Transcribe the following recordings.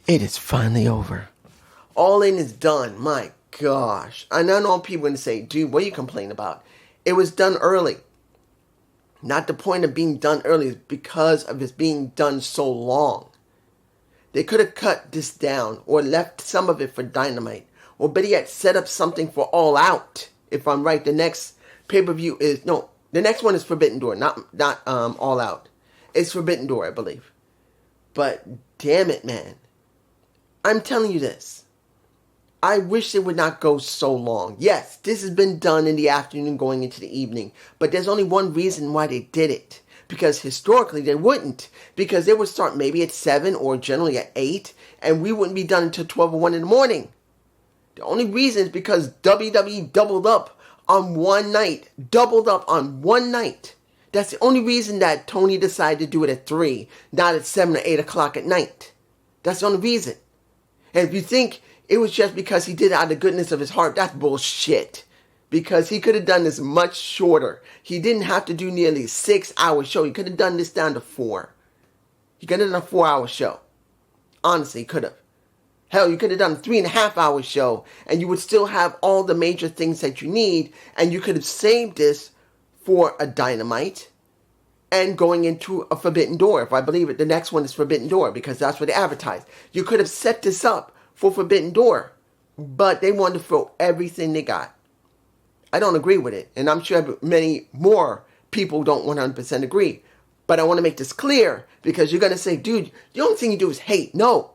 It is finally over. All In is done. My gosh. I know people going to say, dude, what are you complaining about? It was done early. Not the point of being done early is because of it being done so long. They could have cut this down or left some of it for Dynamite. Or better yet, set up something for All Out. If I'm right, the next pay-per-view is... No, the next one is Forbidden Door, not All Out. It's Forbidden Door, I believe. But damn it, man. I'm telling you this. I wish it would not go so long. Yes, this has been done in the afternoon going into the evening. But there's only one reason why they did it. Because historically they wouldn't. Because they would start maybe at 7 or generally at 8. And we wouldn't be done until 12 or 1 in the morning. The only reason is because WWE doubled up on one night. Doubled up on one night. That's the only reason that Tony decided to do it at 3. Not at 7 or 8 o'clock at night. That's the only reason. And if you think it was just because he did it out of the goodness of his heart, that's bullshit. Because he could have done this much shorter. He didn't have to do nearly a 6-hour show. He could have done this down to 4. He could have done a 4-hour show. Honestly, he could have. Hell, you could have done a 3.5-hour show, and you would still have all the major things that you need, and you could have saved this for a Dynamite and going into a Forbidden Door. If I believe it, the next one is Forbidden Door, because that's what they advertised. You could have set this up for Forbidden Door, but they wanted to throw everything they got. I don't agree with it, and I'm sure many more people don't 100% agree. But I want to make this clear, because you're going to say, dude, the only thing you do is hate. No.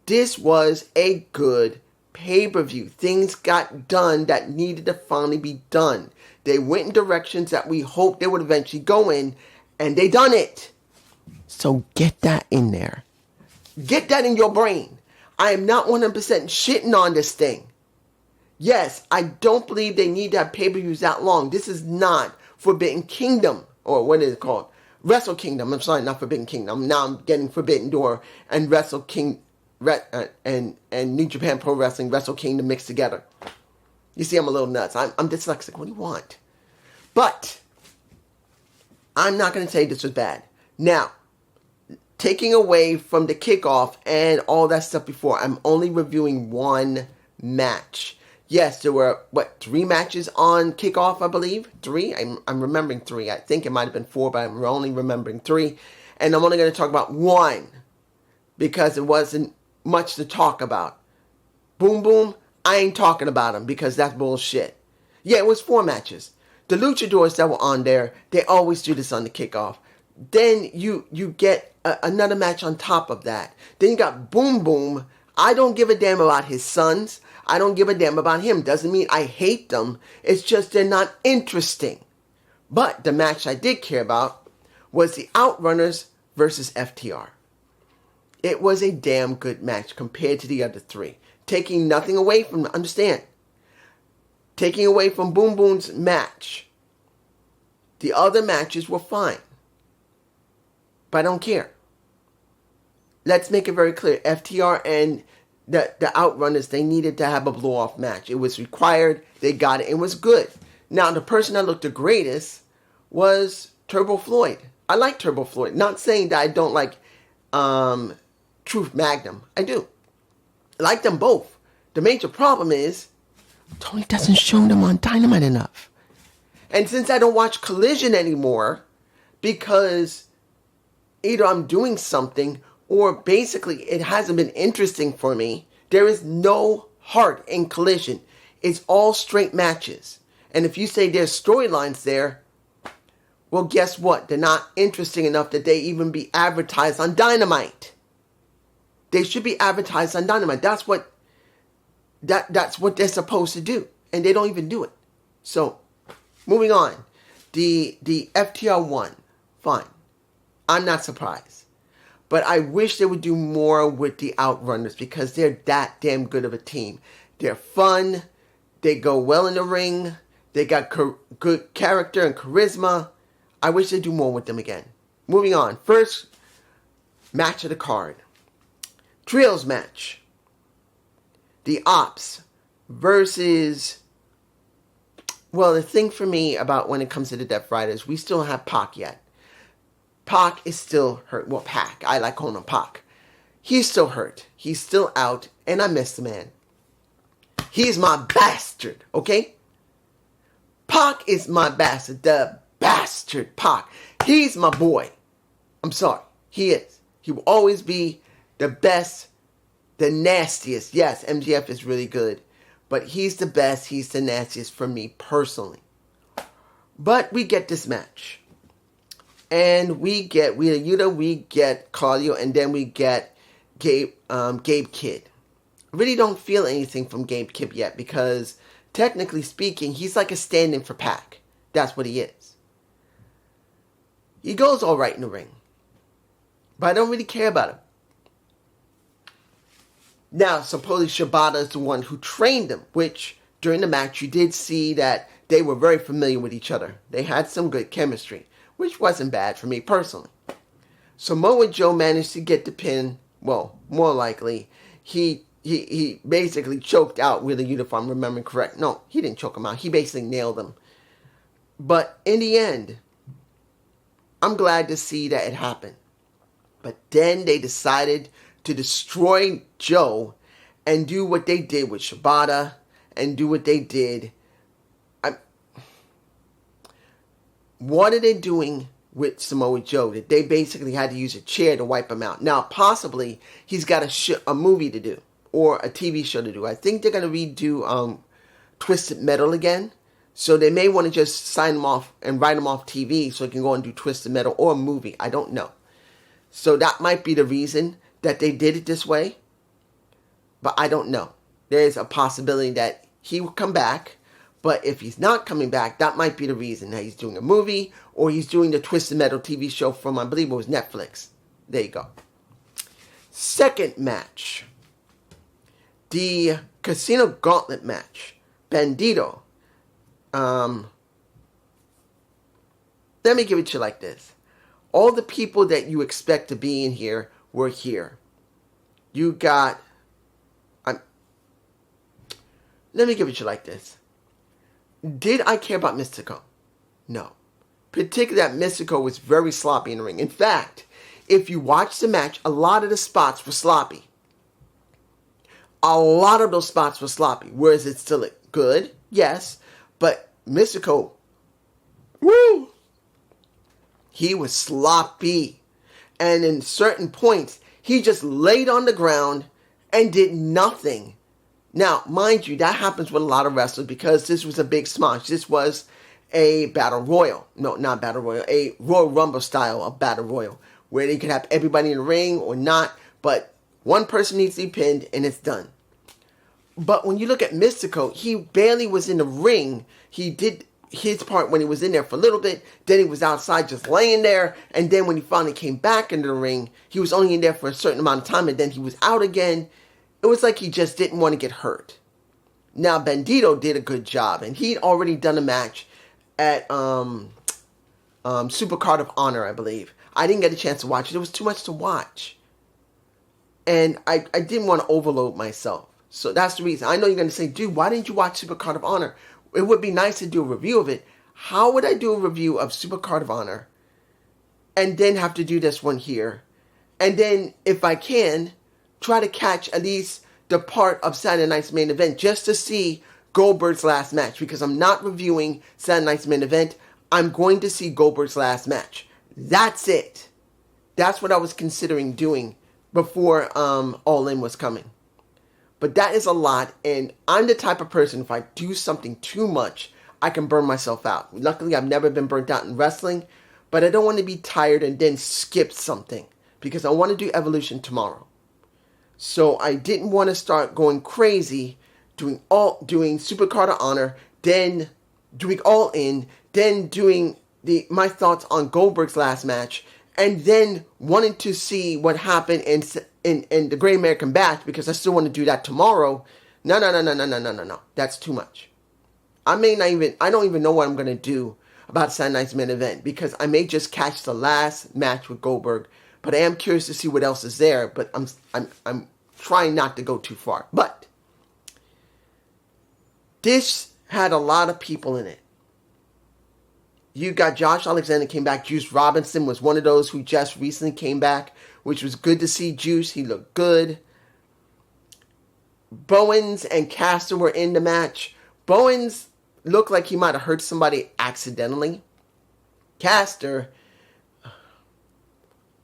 This was a good pay-per-view. Things got done that needed to finally be done. They went in directions that we hoped they would eventually go in, and they done it. So get that in there. Get that in your brain. I am not 100% shitting on this thing. Yes, I don't believe they need to have pay-per-views that long. This is not Forbidden Kingdom, or what is it called? Wrestle Kingdom. I'm sorry, not Forbidden Kingdom. Now I'm getting Forbidden Door and Wrestle King and New Japan Pro Wrestling, Wrestle Kingdom mixed together. You see, I'm a little nuts. I'm dyslexic. What do you want? But I'm not going to say this was bad. Now, taking away from the kickoff and all that stuff before, I'm only reviewing one match. Yes, there were, 3 matches on kickoff, I believe? 3? I'm remembering 3. I think it might have been 4, but I'm only remembering 3. And I'm only going to talk about 1 because it wasn't much to talk about. Boom Boom, I ain't talking about them because that's bullshit. Yeah, it was 4 matches. The luchadors that were on there, they always do this on the kickoff. Then you get another match on top of that. Then you got Boom Boom. I don't give a damn about his sons. I don't give a damn about him. Doesn't mean I hate them. It's just they're not interesting. But the match I did care about was the Outrunners versus FTR. It was a damn good match compared to the other 3. Taking nothing away from, understand, taking away from Boom Boom's match. The other matches were fine. But I don't care. Let's make it very clear. FTR and the Outrunners, they needed to have a blow-off match. It was required. They got it. It was good. Now, the person that looked the greatest was Turbo Floyd. I like Turbo Floyd. Not saying that I don't like Truth Magnum. I do. I like them both. The major problem is Tony doesn't show them on Dynamite enough. And since I don't watch Collision anymore, because either I'm doing something or basically it hasn't been interesting for me, there is no heart in Collision. It's all straight matches. And if you say there's storylines there, well, guess what? They're not interesting enough that they even be advertised on Dynamite. They should be advertised on Dynamite. That's what they're supposed to do. And they don't even do it. So, moving on. The FTR won. Fine. I'm not surprised. But I wish they would do more with the Outrunners because they're that damn good of a team. They're fun. They go well in the ring. They got good character and charisma. I wish they'd do more with them again. Moving on. First match of the card. Trios match. The Ops versus... Well, the thing for me about when it comes to the Death Riders, we still don't have Pac yet. Pac is still hurt. Well, Pac. I like calling him Pac. He's still hurt. He's still out, and I miss the man. He's my bastard, okay? Pac is my bastard. The bastard Pac. He's my boy. I'm sorry. He is. He will always be the best, the nastiest. Yes, MJF is really good. But he's the best. He's the nastiest for me personally. But we get this match. And we get Yuta, we get Claudio, and then we get Gabe Kidd. I really don't feel anything from Gabe Kidd yet because, technically speaking, he's like a stand-in for Pac. That's what he is. He goes all right in the ring. But I don't really care about him. Now, supposedly Shibata is the one who trained him, which, during the match, you did see that they were very familiar with each other. They had some good chemistry, which wasn't bad for me personally. Samoa Joe managed to get the pin. Well, more likely, he basically choked out Wheeler Yuta, if I'm remembering correct. No, he didn't choke him out. He basically nailed him. But in the end, I'm glad to see that it happened. But then they decided to destroy Joe and do what they did with Shibata and do what they did. What are they doing with Samoa Joe? That they basically had to use a chair to wipe him out. Now, possibly, he's got a movie to do or a TV show to do. I think they're going to redo Twisted Metal again. So they may want to just sign him off and write him off TV so he can go and do Twisted Metal or a movie. I don't know. So that might be the reason that they did it this way. But I don't know. There's a possibility that he will come back. But if he's not coming back, that might be the reason that he's doing a movie or he's doing the Twisted Metal TV show from, I believe it was Netflix. There you go. Second match. The Casino Gauntlet match. Bandito. Let me give it to you like this. All the people that you expect to be in here were here. You got... let me give it to you like this. Did I care about Mystico? No. Particularly that Mystico was very sloppy in the ring. In fact, if you watch the match, a lot of the spots were sloppy. A lot of those spots were sloppy. Whereas it's still good, yes. But Mystico, woo! He was sloppy. And in certain points, he just laid on the ground and did nothing. Now, mind you, that happens with a lot of wrestlers because this was a big smash. This was a battle royal. No, not battle royal. A Royal Rumble style of battle royal. Where they could have everybody in the ring or not. But one person needs to be pinned and it's done. But when you look at Mystico, he barely was in the ring. He did his part when he was in there for a little bit. Then he was outside just laying there. And then when he finally came back into the ring, he was only in there for a certain amount of time. And then he was out again. It was like he just didn't want to get hurt. Now, Bandito did a good job. And he'd already done a match at Supercard of Honor, I believe. I didn't get a chance to watch it. It was too much to watch. And I didn't want to overload myself. So that's the reason. I know you're going to say, dude, why didn't you watch Supercard of Honor? It would be nice to do a review of it. How would I do a review of Supercard of Honor and then have to do this one here? And then, if I can, try to catch at least the part of Saturday Night's Main Event just to see Goldberg's last match. Because I'm not reviewing Saturday Night's Main Event. I'm going to see Goldberg's last match. That's it. That's what I was considering doing before All In was coming. But that is a lot, and I'm the type of person, if I do something too much, I can burn myself out. Luckily, I've never been burnt out in wrestling, but I don't want to be tired and then skip something, because I want to do Evolution tomorrow. So I didn't want to start going crazy, doing Supercard of Honor, then doing All In, then doing my thoughts on Goldberg's last match, and then wanting to see what happened in the Great American Bash, because I still want to do that tomorrow. No. That's too much. I don't even know what I'm going to do about Saturday Night's Main Event, because I may just catch the last match with Goldberg, but I am curious to see what else is there, but I'm trying not to go too far. But this had a lot of people in it. You got Josh Alexander came back. Juice Robinson was one of those who just recently came back, which was good to see Juice. He looked good. Bowens and Caster were in the match. Bowens looked like he might have hurt somebody accidentally. Caster,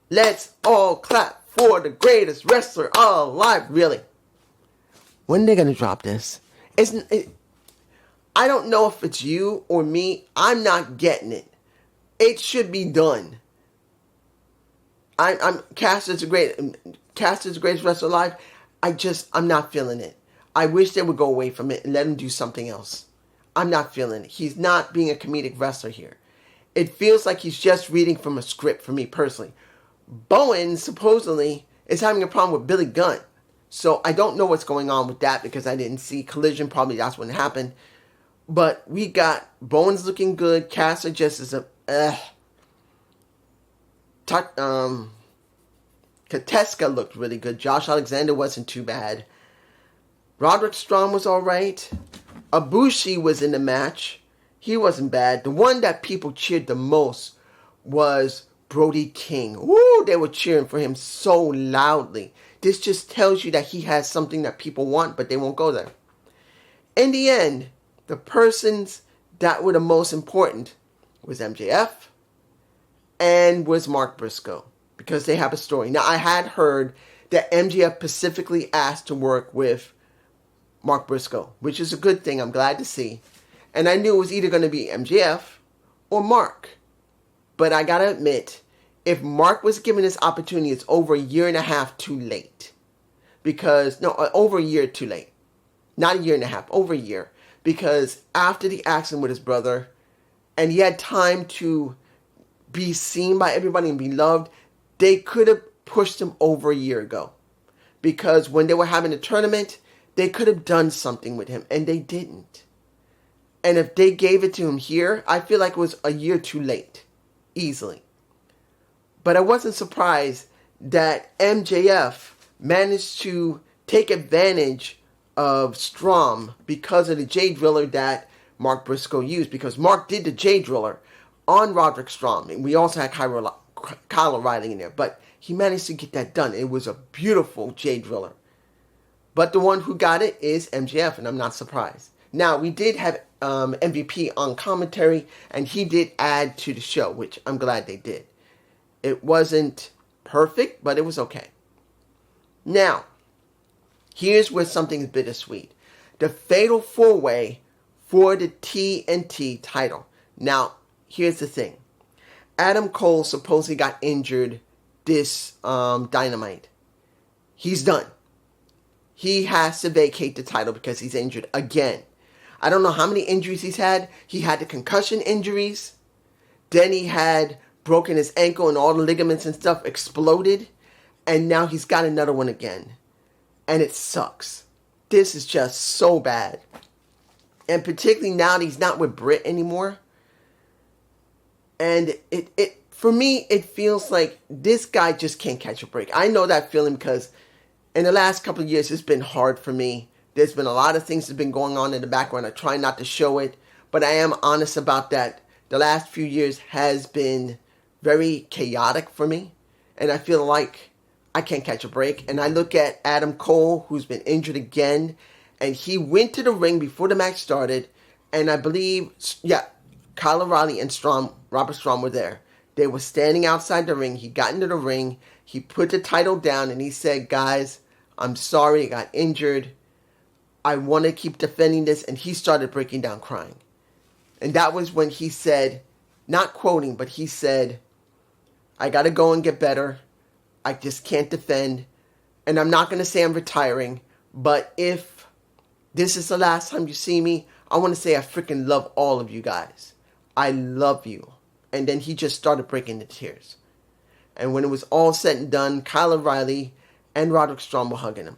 let's all clap for the greatest wrestler alive. Really? When are they going to drop this? I don't know if it's you or me. I'm not getting it. It should be done. Caster's the greatest wrestler alive. I'm not feeling it. I wish they would go away from it and let him do something else. I'm not feeling it. He's not being a comedic wrestler here. It feels like he's just reading from a script for me personally. Bowen supposedly is having a problem with Billy Gunn. So I don't know what's going on with that because I didn't see Collision. Probably that's when it happened. But we got Bowen's looking good. Caster just is Kateska looked really good. Josh Alexander wasn't too bad. Roderick Strong was alright. Ibushi was in the match. He wasn't bad. The one that people cheered the most was Brody King. Woo! They were cheering for him so loudly. This just tells you that he has something that people want, but they won't go there. In the end, the persons that were the most important was MJF and was Mark Briscoe because they have a story. Now, I had heard that MJF specifically asked to work with Mark Briscoe, which is a good thing. I'm glad to see. And I knew it was either going to be MJF or Mark. But I got to admit, if Mark was given this opportunity, it's over a year and a half too late. Over a year too late. Not a year and a half, over a year. Because after the accident with his brother, and he had time to be seen by everybody and be loved, they could have pushed him over a year ago. Because when they were having a tournament, they could have done something with him, and they didn't. And if they gave it to him here, I feel like it was a year too late. Easily. But I wasn't surprised that MJF managed to take advantage of Strom because of the J Driller that Mark Briscoe used. Because Mark did the J Driller on Roderick Strong. And we also had Kyle O'Reilly in there. But he managed to get that done. It was a beautiful J Driller. But the one who got it is MJF, and I'm not surprised. Now, we did have MVP on commentary, and he did add to the show, which I'm glad they did. It wasn't perfect, but it was okay. Now, here's where something's bittersweet. The Fatal 4-Way for the TNT title. Now, here's the thing. Adam Cole supposedly got injured this Dynamite. He's done. He has to vacate the title because he's injured again. I don't know how many injuries he's had. He had the concussion injuries. Then he had broken his ankle and all the ligaments and stuff exploded. And now he's got another one again. And it sucks. This is just so bad. And particularly now that he's not with Britt anymore. And it for me, it feels like this guy just can't catch a break. I know that feeling because in the last couple of years, it's been hard for me. There's been a lot of things that have been going on in the background. I try not to show it, but I am honest about that. The last few years has been very chaotic for me, and I feel like I can't catch a break. And I look at Adam Cole, who's been injured again, and he went to the ring before the match started, and I believe, Kyle O'Reilly and Robert Strong were there. They were standing outside the ring. He got into the ring. He put the title down, and he said, guys, I'm sorry I got injured. I want to keep defending this. And he started breaking down crying. And that was when he said, not quoting, but he said, I got to go and get better. I just can't defend. And I'm not going to say I'm retiring. But if this is the last time you see me, I want to say I freaking love all of you guys. I love you. And then he just started breaking into tears. And when it was all said and done, Kyle O'Reilly and Roderick Strong were hugging him.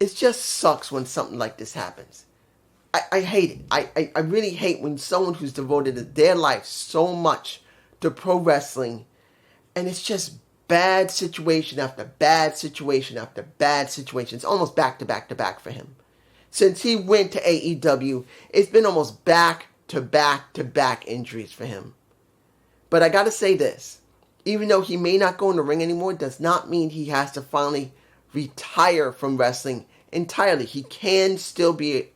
It just sucks when something like this happens. I hate it. I really hate when someone who's devoted their life so much to pro wrestling, and it's just bad situation after bad situation after bad situation. It's almost back to back to back for him. Since he went to AEW, it's been almost back to back-to-back injuries for him. But I got to say this. Even though he may not go in the ring anymore, does not mean he has to finally retire from wrestling entirely. He can still be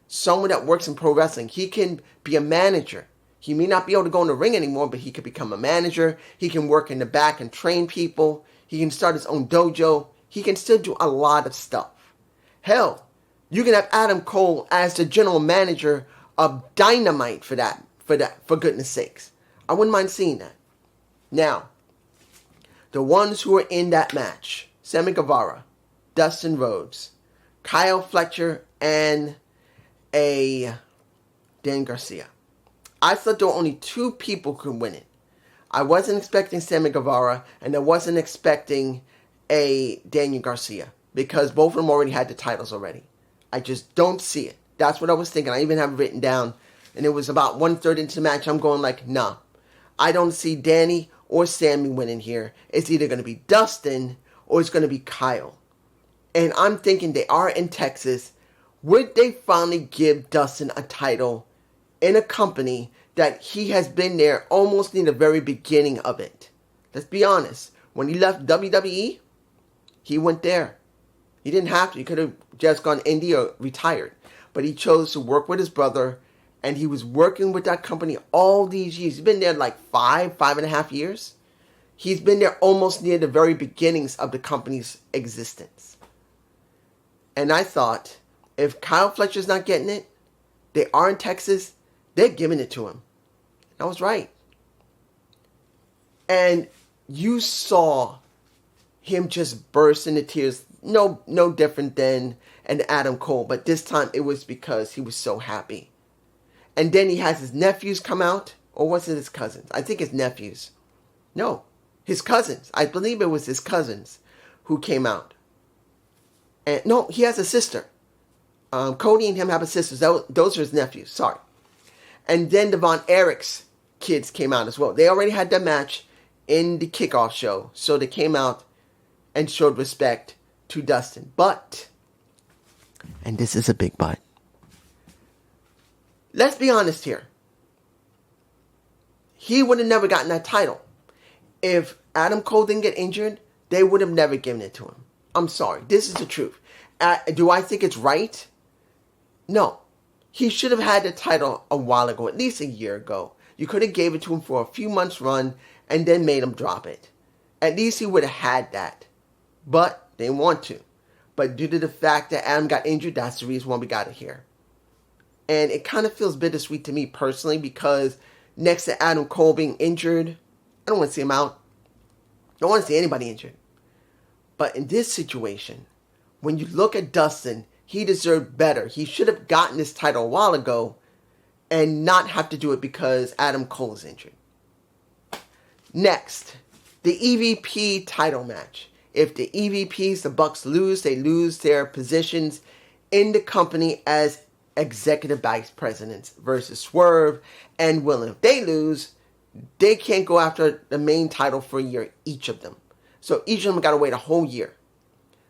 someone that works in pro wrestling. He can be a manager. He may not be able to go in the ring anymore, but he could become a manager. He can work in the back and train people. He can start his own dojo. He can still do a lot of stuff. Hell, you can have Adam Cole as the general manager of Dynamite for goodness sakes. I wouldn't mind seeing that. Now, the ones who are in that match, Sammy Guevara, Dustin Rhodes, Kyle Fletcher, and Dan Garcia. I thought there were only 2 people who could win it. I wasn't expecting Sammy Guevara, and I wasn't expecting a Daniel Garcia, because both of them already had the titles already. I just don't see it. That's what I was thinking. I even have it written down, and it was about 1/3 into the match. I'm going like, nah. I don't see Danny or Sammy winning here. It's either going to be Dustin or it's going to be Kyle. And I'm thinking they are in Texas. Would they finally give Dustin a title in a company that he has been there almost near the very beginning of it? Let's be honest. When he left WWE, he went there. He didn't have to. He could have just gone indie or retired. But he chose to work with his brother, and he was working with that company all these years. He's been there like 5.5 years. He's been there almost near the very beginnings of the company's existence. And I thought, if Kyle Fletcher's not getting it, they are in Texas, they're giving it to him. I was right. And you saw him just burst into tears. No different than an Adam Cole. But this time it was because he was so happy. And then he has his nephews come out. Or was it his cousins? I think his nephews. No, his cousins. I believe it was his cousins who came out. And no, he has a sister. Cody and him have a sister. Those are his nephews. Sorry. And then the Von Erich's kids came out as well. They already had their match in the kickoff show. So they came out and showed respect to Dustin. But, and this is a big but, let's be honest here. He would have never gotten that title. If Adam Cole didn't get injured, they would have never given it to him. I'm sorry. This is the truth. Do I think it's right? No. He should have had the title a while ago, at least a year ago. You could have gave it to him for a few months run and then made him drop it. At least he would have had that. But they want to. But due to the fact that Adam got injured, that's the reason why we got it here. And it kind of feels bittersweet to me personally, because next to Adam Cole being injured, I don't want to see him out. I don't want to see anybody injured. But in this situation, when you look at Dustin, he deserved better. He should have gotten this title a while ago and not have to do it because Adam Cole is injured. Next, the EVP title match. If the EVPs, the Bucks lose, they lose their positions in the company as executive vice presidents versus Swerve and William. If they lose, they can't go after the main title for a year, each of them. So each of them got to wait a whole year.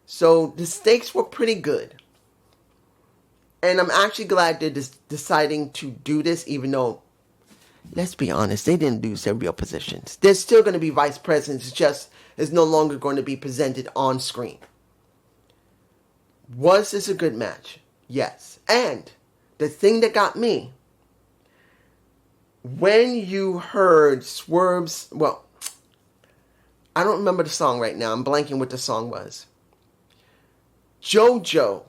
So the stakes were pretty good. And I'm actually glad they're deciding to do this, even though, let's be honest, they didn't lose their real positions. They're still going to be vice presidents. It's just, it's no longer going to be presented on screen. Was this a good match? Yes. And the thing that got me, when you heard Swerve's, well, I don't remember the song right now. I'm blanking what the song was. JoJo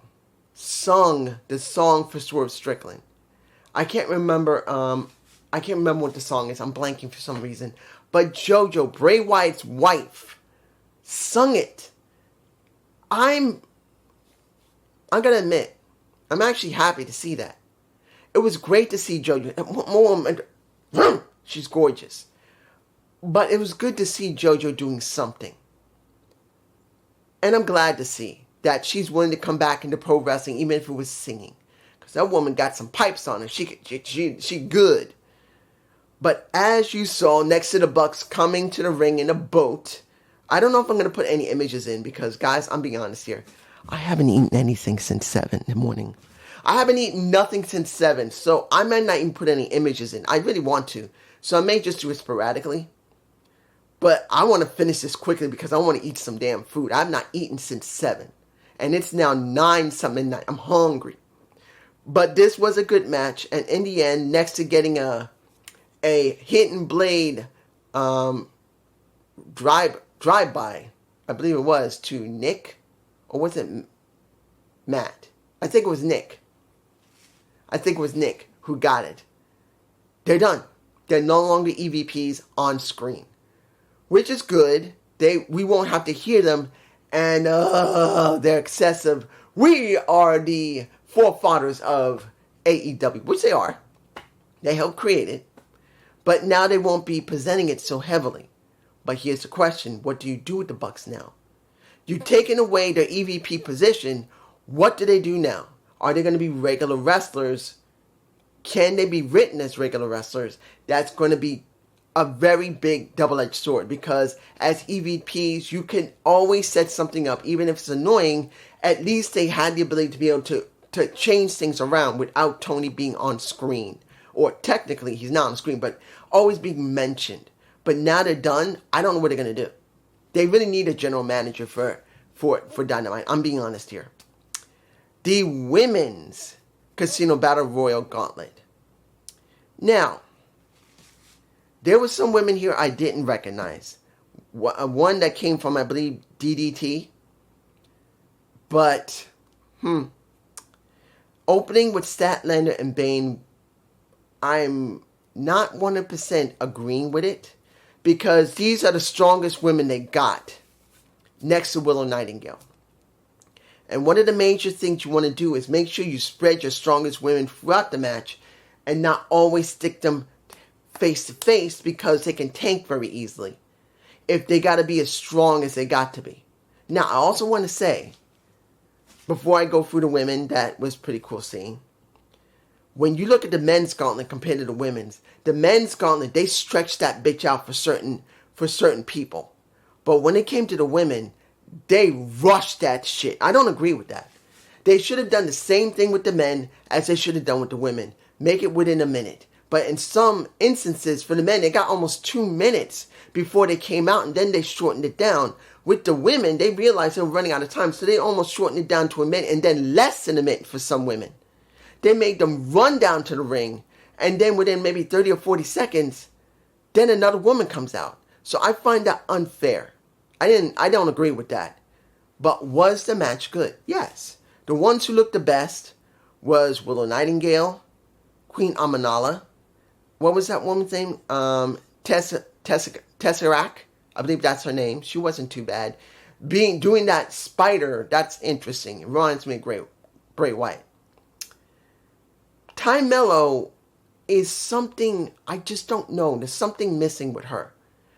sung the song for Swerve Strickland. I can't remember what the song is. I'm blanking for some reason. But JoJo, Bray Wyatt's wife, sung it. I'm gonna admit, I'm actually happy to see that. It was great to see JoJo. She's gorgeous. But it was good to see JoJo doing something. And I'm glad to see that she's willing to come back into pro wrestling, even if it was singing. Because that woman got some pipes on her. She good. But as you saw next to the Bucks coming to the ring in a boat, I don't know if I'm going to put any images in because, guys, I'm being honest here. I haven't eaten anything since 7 in the morning. I haven't eaten nothing since 7, so I might not even put any images in. I really want to, so I may just do it sporadically. But I want to finish this quickly because I want to eat some damn food. I've not eaten since 7, and it's now 9 something midnight. I'm hungry. But this was a good match, and in the end, next to getting a hidden blade drive-by, I believe it was, to Nick, or was it Matt? I think it was Nick. I think it was Nick who got it. They're done. They're no longer EVPs on screen, which is good. We won't have to hear them, and they're excessive. We are the forefathers of AEW, which they are. They helped create it, but now they won't be presenting it so heavily. But here's the question: what do you do with the Bucks now? You've taken away their EVP position. What do they do now? Are they going to be regular wrestlers? Can they be written as regular wrestlers? That's going to be a very big double-edged sword, because as EVPs, you can always set something up, even if it's annoying. At least they had the ability to be able to change things around without Tony being on screen. Or technically, he's not on screen, but always being mentioned. But now they're done, I don't know what they're going to do. They really need a general manager for Dynamite. I'm being honest here. The Women's Casino Battle Royal Gauntlet. Now, there were some women here I didn't recognize. One that came from, I believe, DDT. But, opening with Statlander and Bane, I'm not 100% agreeing with it, because these are the strongest women they got, next to Willow Nightingale. And one of the major things you want to do is make sure you spread your strongest women throughout the match and not always stick them face to face, because they can tank very easily if they got to be as strong as they got to be. Now, I also want to say, before I go through the women, that was pretty cool seeing. When you look at the men's gauntlet compared to the women's, the men's gauntlet, they stretched that bitch out for certain people. But when it came to the women, they rushed that shit. I don't agree with that. They should have done the same thing with the men as they should have done with the women. Make it within a minute. But in some instances, for the men, they got almost 2 minutes before they came out, and then they shortened it down. With the women, they realized they were running out of time, so they almost shortened it down to a minute, and then less than a minute for some women. They made them run down to the ring, and then within maybe 30 or 40 seconds, then another woman comes out. So I find that unfair. I don't agree with that. But was the match good? Yes. The ones who looked the best was Willow Nightingale, Queen Amanala. What was that woman's name? Tesseract. I believe that's her name. She wasn't too bad. Doing that spider, that's interesting. It reminds me of Bray Wyatt. Ty Mello is something, I just don't know. There's something missing with her.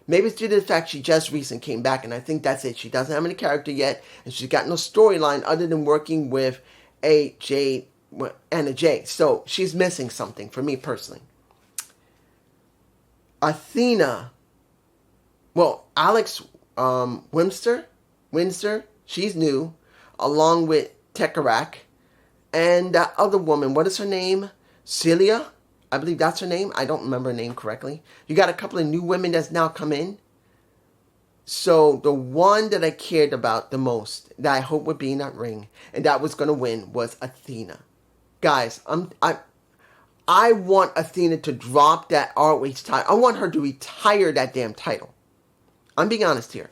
Maybe it's due to the fact she just recently came back, and I think that's it. She doesn't have any character yet, and she's got no storyline other than working with Anna Jay. So she's missing something for me personally. Athena, well, Alex Windsor, she's new, along with Tekarak, and that other woman, what is her name? Celia? I believe that's her name. I don't remember her name correctly. You got a couple of new women that's now come in. So the one that I cared about the most, that I hope would be in that ring, and that was going to win, was Athena. Guys, I want Athena to drop that ROH title. I want her to retire that damn title. I'm being honest here.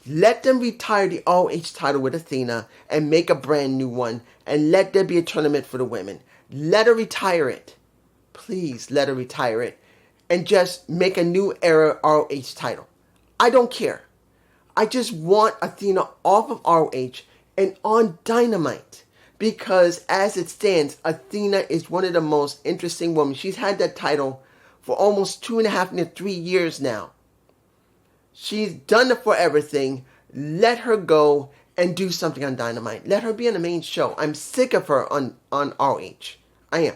Let them retire the ROH title with Athena and make a brand new one, and let there be a tournament for the women. Let her retire it. Please let her retire it and just make a new era ROH title. I don't care. I just want Athena off of ROH and on Dynamite, because as it stands, Athena is one of the most interesting women. She's had that title for almost 2.5 to 3 years now. She's done the forever thing. Let her go and do something on Dynamite. Let her be on the main show. I'm sick of her on ROH. I am.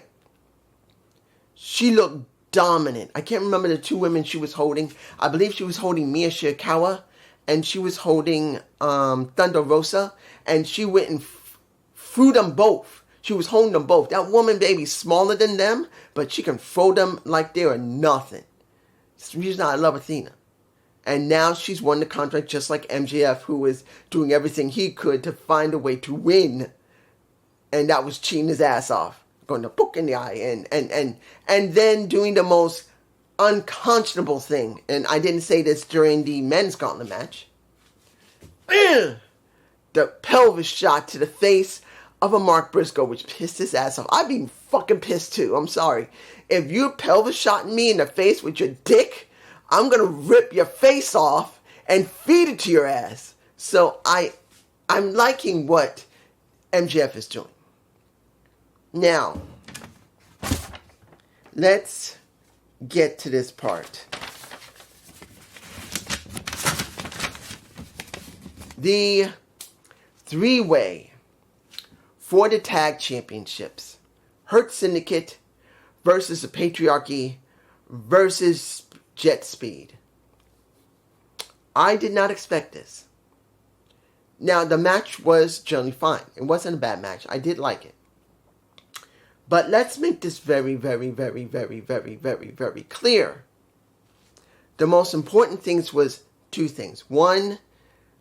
She looked dominant. I can't remember the two women she was holding. I believe she was holding Mia Shirakawa, and she was holding Thunder Rosa, and she went and threw them both. She was holding them both. That woman, baby, smaller than them, but she can throw them like they are nothing. She's not, I love Athena. And now she's won the contract just like MJF, who was doing everything he could to find a way to win. And that was cheating his ass off. Going to poke in the eye. And then doing the most unconscionable thing. And I didn't say this during the men's gauntlet match. The pelvis shot to the face of a Mark Briscoe, which pissed his ass off. I'd be fucking pissed too. I'm sorry. If you pelvis shot me in the face with your dick, I'm going to rip your face off and feed it to your ass. So I'm liking what MJF is doing. Now, let's get to this part. The three-way for the tag championships. Hurt Syndicate versus the Patriarchy versus Jet Speed. I did not expect this. Now, the match was generally fine. It wasn't a bad match. I did like it. But let's make this very, very, very, very, very, very, very clear. The most important things was two things. One,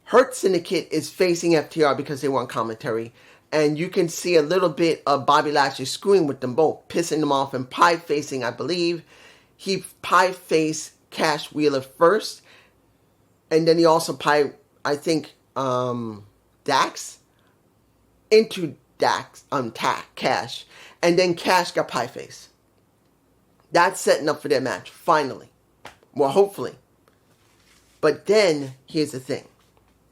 Hurt Syndicate is facing FTR because they want commentary. And you can see a little bit of Bobby Lashley screwing with them both, pissing them off and pie-facing, I believe. He pie-faced Cash Wheeler first. And then he also I think, Dax into Cash. And then Cash got pie-faced. That's setting up for their match, finally. Well, hopefully. But then, here's the thing.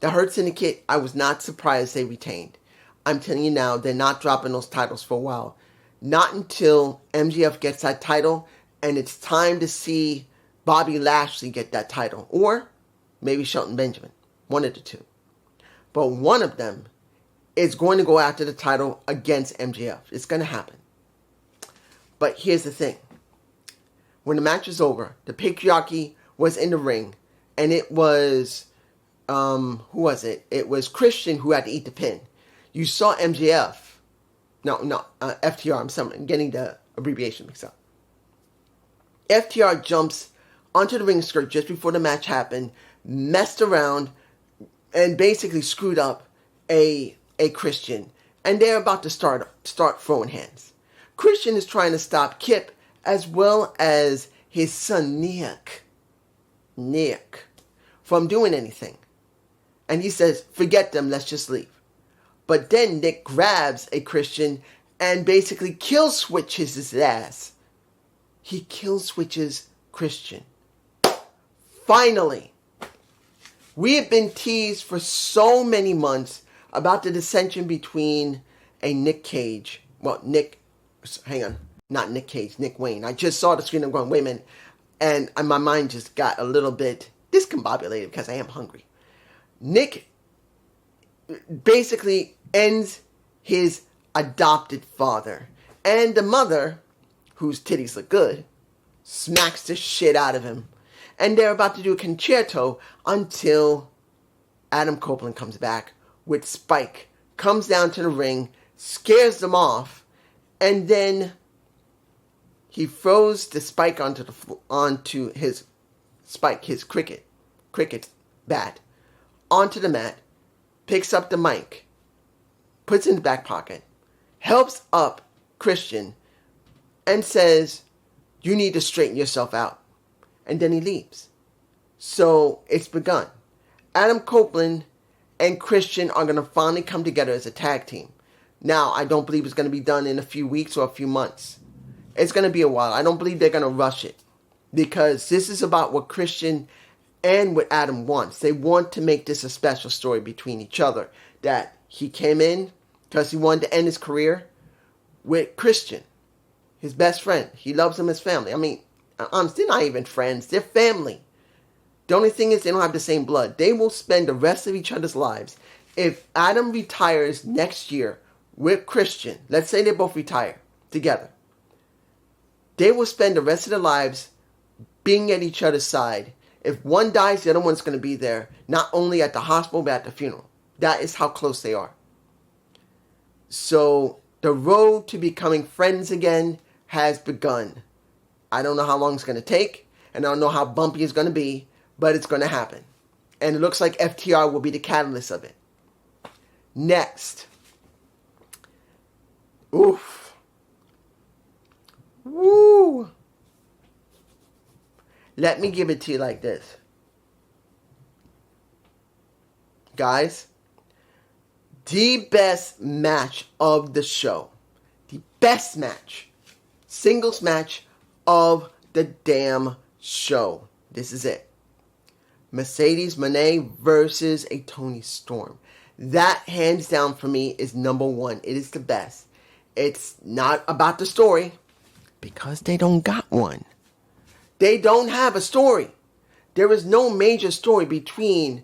The Hurt Syndicate, I was not surprised they retained. I'm telling you now, they're not dropping those titles for a while. Not until MJF gets that title, and it's time to see Bobby Lashley get that title. Or maybe Shelton Benjamin. One of the two. But one of them is going to go after the title against MJF. It's going to happen. But here's the thing. When the match is over, the Patriarchy was in the ring, and it was, who was it? It was Christian who had to eat the pin. You saw MJF. FTR. I'm getting the abbreviation mixed up. FTR jumps onto the ring skirt just before the match happened, messed around, and basically screwed up a Christian. And they're about to start throwing hands. Christian is trying to stop Kip as well as his son Nick from doing anything. And he says, forget them, let's just leave. But then Nick grabs a Christian and basically kill switches his ass. He kill switches Christian. Finally, we have been teased for so many months about the dissension between Nick Wayne. I just saw the screen, I'm going, wait a minute. And my mind just got a little bit discombobulated because I am hungry. Nick basically ends his adopted father. And the mother, whose titties look good, smacks the shit out of him. And they're about to do a concerto until Adam Copeland comes back with Spike, comes down to the ring, scares them off, and then he throws the Spike onto his cricket bat, onto the mat, picks up the mic, puts it in the back pocket, helps up Christian, and says, you need to straighten yourself out. And then he leaves. So it's begun. Adam Copeland and Christian are going to finally come together as a tag team. Now, I don't believe it's going to be done in a few weeks or a few months. It's going to be a while. I don't believe they're going to rush it. Because this is about what Christian and what Adam wants. They want to make this a special story between each other. That he came in because he wanted to end his career with Christian, his best friend. He loves him as family. I mean, honestly, they're not even friends. They're family. The only thing is they don't have the same blood. They will spend the rest of each other's lives. If Adam retires next year with Christian, let's say they both retire together, they will spend the rest of their lives being at each other's side. If one dies, the other one's going to be there, not only at the hospital, but at the funeral. That is how close they are. So The road to becoming friends again has begun. I don't know how long it's going to take, and I don't know how bumpy it's going to be, but it's going to happen. And it looks like FTR will be the catalyst of it. Next. Oof. Woo. Let me give it to you like this. Guys, the best match of the show. The best match. Singles match of the damn show. This is it. Mercedes Moné versus a Toni Storm. That, hands down, for me, is number one. It is the best. It's not about the story, because they don't got one. They don't have a story. There is no major story between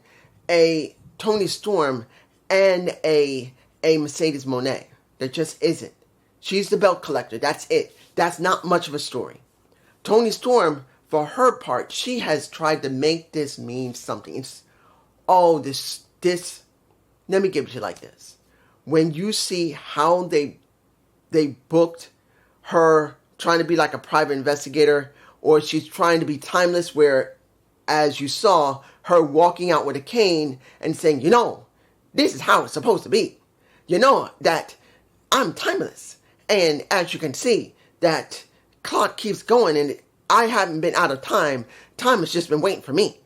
a Toni Storm and a Mercedes Moné. There just isn't. She's the belt collector. That's it. That's not much of a story. Toni Storm, for her part, she has tried to make this mean something. It's, oh, this. Let me give it to you like this. When you see how they booked her trying to be like a private investigator, or she's trying to be timeless, where, as you saw, her walking out with a cane and saying, you know, this is how it's supposed to be. You know that I'm timeless. And as you can see, that clock keeps going and I haven't been out of time. Time has just been waiting for me.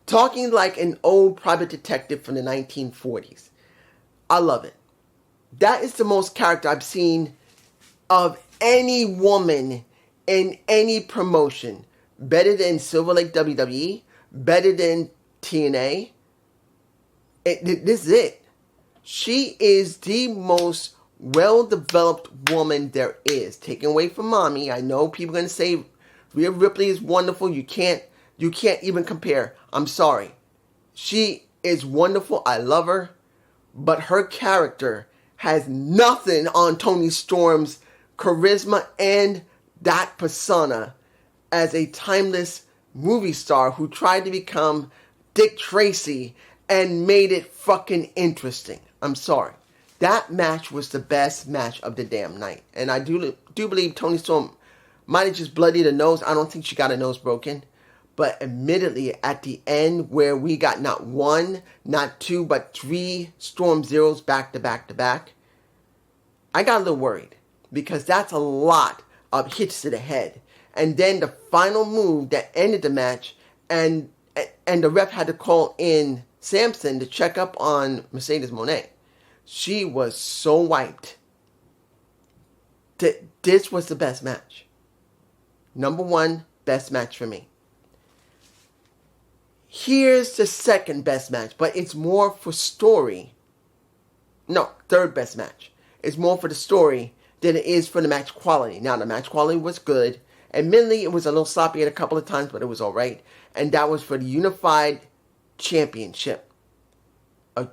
Talking like an old private detective from the 1940s. I love it. That is the most character I've seen of any woman in any promotion. Better than Silver Lake WWE. Better than TNA. This is it. She is the most well-developed woman there is. Taken away from Mommy. I know people are going to say Rhea Ripley is wonderful. You can't even compare. I'm sorry. She is wonderful. I love her. But her character has nothing on Toni Storm's charisma and that persona as a timeless movie star who tried to become Dick Tracy and made it fucking interesting. I'm sorry. That match was the best match of the damn night. And I do believe Toni Storm might have just bloodied her nose. I don't think she got her nose broken. But admittedly, at the end, where we got not one, not two, but 3 Storm Zeros back to back to back, I got a little worried. Because that's a lot of hits to the head. And then the final move that ended the match, and the ref had to call in Samson to check up on Mercedes Moné. She was so wiped. This was the best match. Number one, best match for me. Here's the second best match, but it's more for story. No, third best match. It's more for the story than it is for the match quality. Now, the match quality was good. Admittedly, it was a little sloppy at a couple of times, but it was alright. And that was for the Unified Championship. I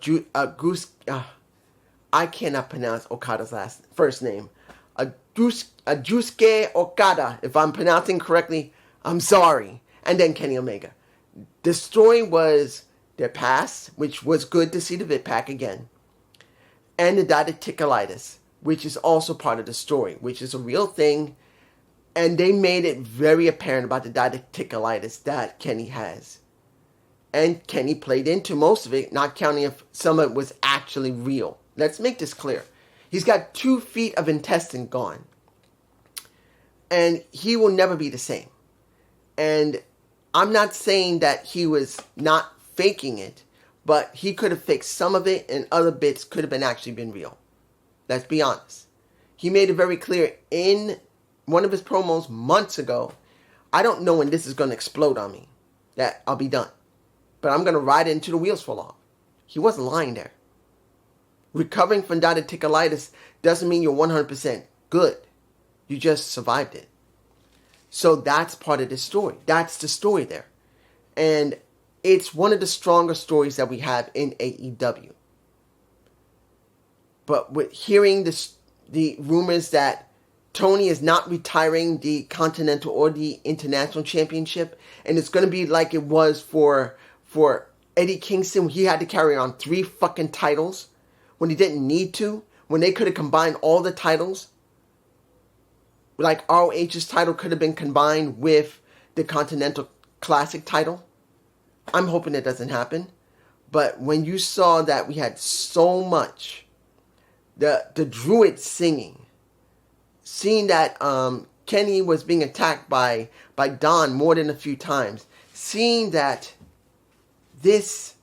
cannot pronounce Okada's first name. Ajusuke Okada. If I'm pronouncing correctly, I'm sorry. And then Kenny Omega. The story was their past, which was good to see the Vit Pack again. And the diverticulitis, which is also part of the story, which is a real thing. And they made it very apparent about the diverticulitis that Kenny has. And Kenny played into most of it, not counting if some of it was actually real. Let's make this clear. He's got 2 feet of intestine gone. And he will never be the same. And I'm not saying that he was not faking it, but he could have faked some of it and other bits could have actually been real. Let's be honest. He made it very clear in one of his promos months ago, I don't know when this is going to explode on me, that I'll be done. But I'm going to ride it until the wheels fall off. He wasn't lying there. Recovering from diverticulitis doesn't mean you're 100% good. You just survived it. So that's part of the story. That's the story there. And it's one of the stronger stories that we have in AEW. But with hearing the rumors that Tony is not retiring the Continental or the International Championship, and it's going to be like it was for Eddie Kingston, he had to carry on 3 fucking titles when he didn't need to, when they could have combined all the titles. Like ROH's title could have been combined with the Continental Classic title. I'm hoping it doesn't happen. But when you saw that we had so much, the Druid singing, seeing that Kenny was being attacked by Don more than a few times, seeing that this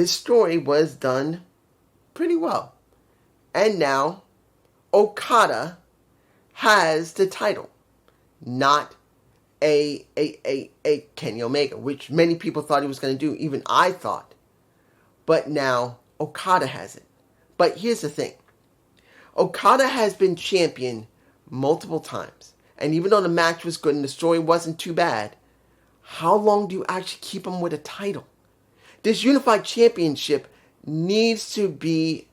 story was done pretty well. And now Okada has the title, not a Kenny Omega, which many people thought he was going to do. Even I thought. But now Okada has it. But here's the thing. Okada has been champion multiple times. And even though the match was good and the story wasn't too bad, how long do you actually keep him with a title? This unified championship needs to be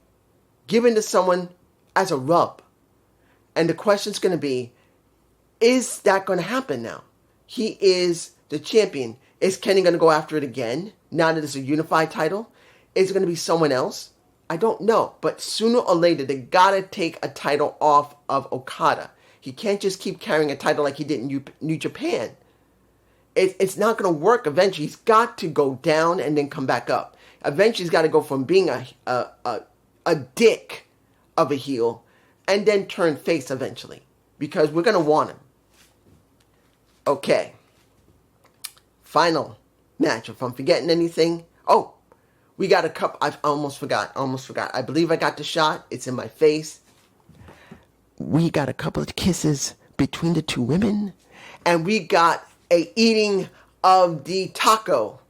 given to someone as a rub. And the question's going to be, is that going to happen now? He is the champion. Is Kenny going to go after it again now that it's a unified title? Is it going to be someone else? I don't know. But sooner or later, they got to take a title off of Okada. He can't just keep carrying a title like he did in New Japan. It's not going to work eventually. He's got to go down and then come back up. Eventually, he's got to go from being a dick of a heel and then turn face eventually. Because we're going to want him. Okay. Final match. If I'm forgetting anything. Oh, we got a cup. I almost forgot. I believe I got the shot. It's in my face. We got a couple of kisses between the two women. And we got a eating of the taco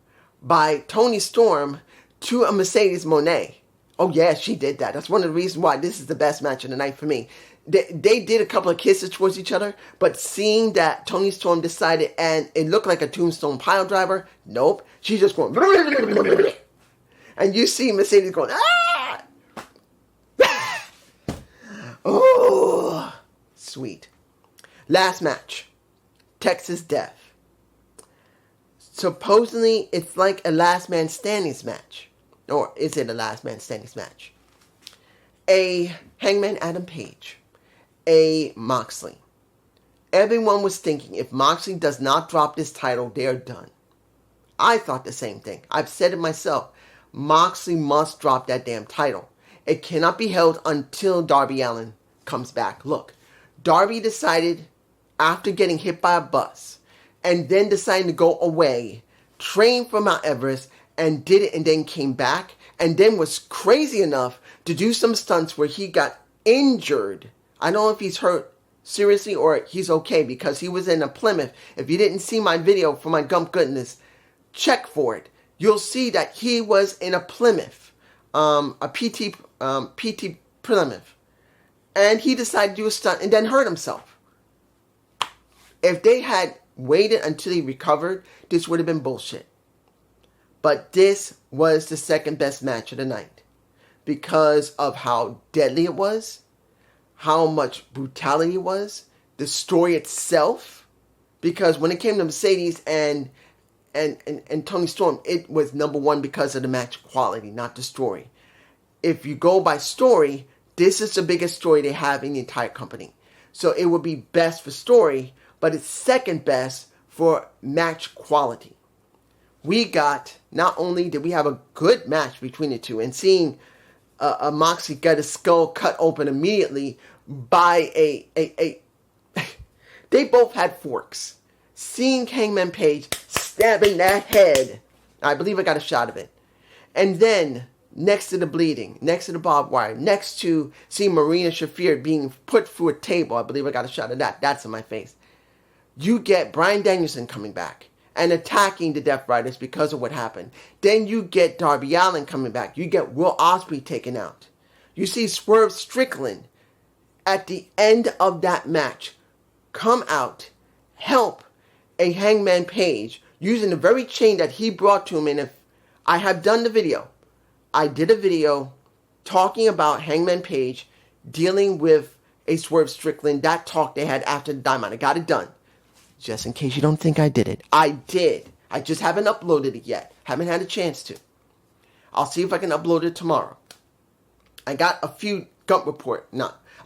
by Toni Storm to a Mercedes Moné. Oh, yeah, she did that. That's one of the reasons why this is the best match of the night for me. They did a couple of kisses towards each other, but seeing that Toni Storm decided, and it looked like a tombstone pile driver, nope. She's just going, and you see Mercedes going, ah! Oh, sweet. Last match, Texas Death. Supposedly, it's like a last man standing match. Or is it a last man standing match? A Hangman Adam Page. A Moxley. Everyone was thinking if Moxley does not drop this title, they're done. I thought the same thing. I've said it myself. Moxley must drop that damn title. It cannot be held until Darby Allin comes back. Look, Darby decided after getting hit by a bus and then deciding to go away, train for Mount Everest, and did it and then came back and then was crazy enough to do some stunts where he got injured. I don't know if he's hurt seriously or he's okay because he was in a Plymouth. If you didn't see my video for my Gump Goodness, check for it. You'll see that he was in a Plymouth, a PT Plymouth. And he decided to do a stunt and then hurt himself. If they had waited until he recovered, this would have been bullshit. But this was the second best match of the night because of how deadly it was, how much brutality it was, the story itself. Because when it came to Mercedes and Toni Storm, it was number one because of the match quality, not the story. If you go by story, this is the biggest story they have in the entire company. So it would be best for story, but it's second best for match quality. We got, not only did we have a good match between the two, and seeing a Moxley get his skull cut open immediately by a they both had forks. Seeing Hangman Page stabbing that head, I believe I got a shot of it. And then, next to the bleeding, next to the barbed wire, next to seeing Marina Shafir being put through a table, I believe I got a shot of that. That's in my face. You get Bryan Danielson coming back and attacking the Death Riders because of what happened. Then you get Darby Allin coming back. You get Will Ospreay taken out. You see Swerve Strickland at the end of that match come out, help a Hangman Page using the very chain that he brought to him. And if I have done the video, I did a video talking about Hangman Page dealing with a Swerve Strickland, that talk they had after the Diamond. I got it done. Just in case you don't think I did it. I did. I just haven't uploaded it yet. Haven't had a chance to. I'll see if I can upload it tomorrow. I got a few Gump report.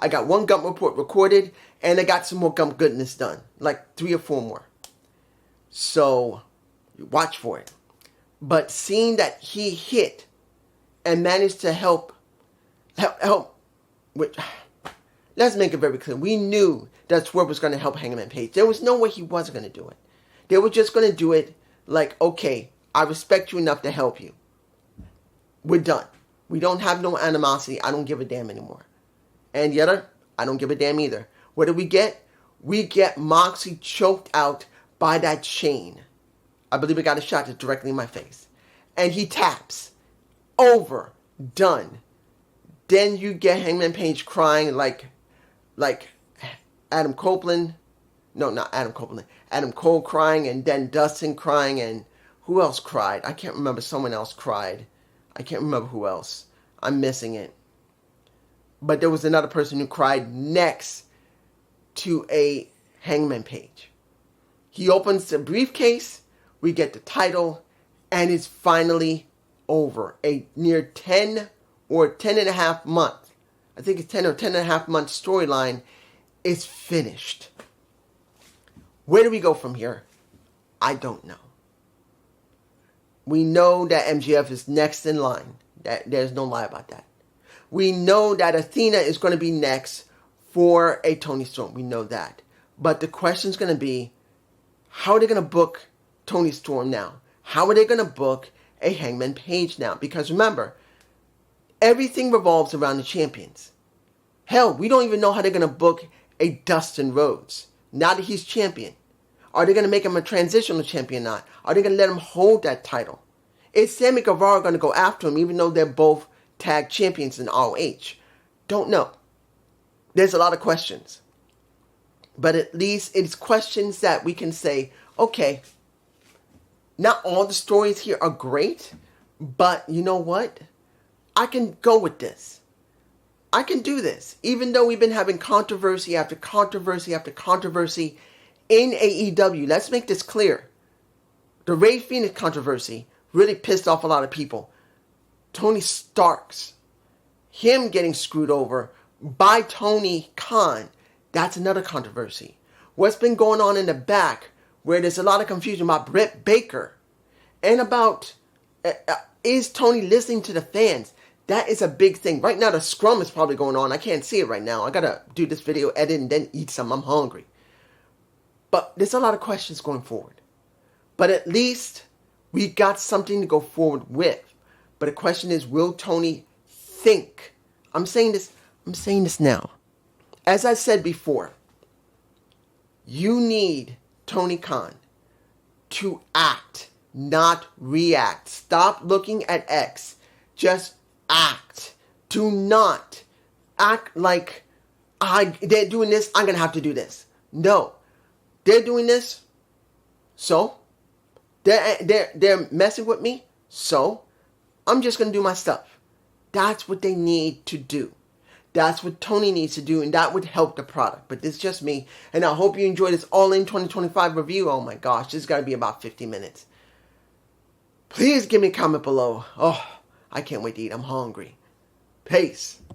I got one Gump report recorded, and I got some more Gump goodness done. Like 3 or 4 more. So, watch for it. But seeing that he hit and managed to help, which, let's make it very clear. We knew that Swerve was going to help Hangman Page. There was no way he wasn't going to do it. They were just going to do it like, okay, I respect you enough to help you. We're done. We don't have no animosity. I don't give a damn anymore. And Yetta, I don't give a damn either. What do we get? We get Moxley choked out by that chain. I believe it got a shot directly in my face. And he taps. Over. Done. Then you get Hangman Page crying like Adam Copeland. No, not Adam Copeland. Adam Cole crying, and then Dustin crying, and who else cried? I can't remember. Someone else cried. I can't remember who else. I'm missing it. But there was another person who cried next to a Hangman Page. He opens the briefcase. We get the title, and it's finally over. A near 10 or 10 and a half month, I think it's 10 or 10 and a half month storyline is finished. Where do we go from here? I don't know. We know that MJF is next in line. There's no lie about that. We know that Athena is going to be next for a Toni Storm. We know that. But the question is going to be, how are they going to book Toni Storm now? How are they going to book a Hangman Page now? Because remember, everything revolves around the champions. Hell, we don't even know how they're going to book a Dustin Rhodes now that he's champion. Are they going to make him a transitional champion or not? Are they going to let him hold that title? Is Sammy Guevara going to go after him even though they're both tag champions in ROH? Don't know. There's a lot of questions. But at least it's questions that we can say, okay, not all the stories here are great, but you know what? I can go with this. I can do this. Even though we've been having controversy after controversy after controversy in AEW. Let's make this clear. The Rey Fenix controversy really pissed off a lot of people. Tony Starks, him getting screwed over by Tony Khan, that's another controversy. What's been going on in the back, where there's a lot of confusion about Britt Baker, and about, is Tony listening to the fans? That is a big thing. Right now, the scrum is probably going on. I can't see it right now. I gotta do this video, edit, and then eat some. I'm hungry. But there's a lot of questions going forward. But at least we got something to go forward with. But the question is, will Tony think? I'm saying this now. As I said before, you need Tony Khan to act, not react. Stop looking at X. Just act. Do not act like they're doing this, I'm going to have to do this. No. They're doing this, so they're messing with me, so I'm just going to do my stuff. That's what they need to do. That's what Tony needs to do, and that would help the product. But this is just me, and I hope you enjoy this All In 2025 review. Oh my gosh, this is going to be about 50 minutes. Please give me a comment below. Oh, I can't wait to eat. I'm hungry. Peace.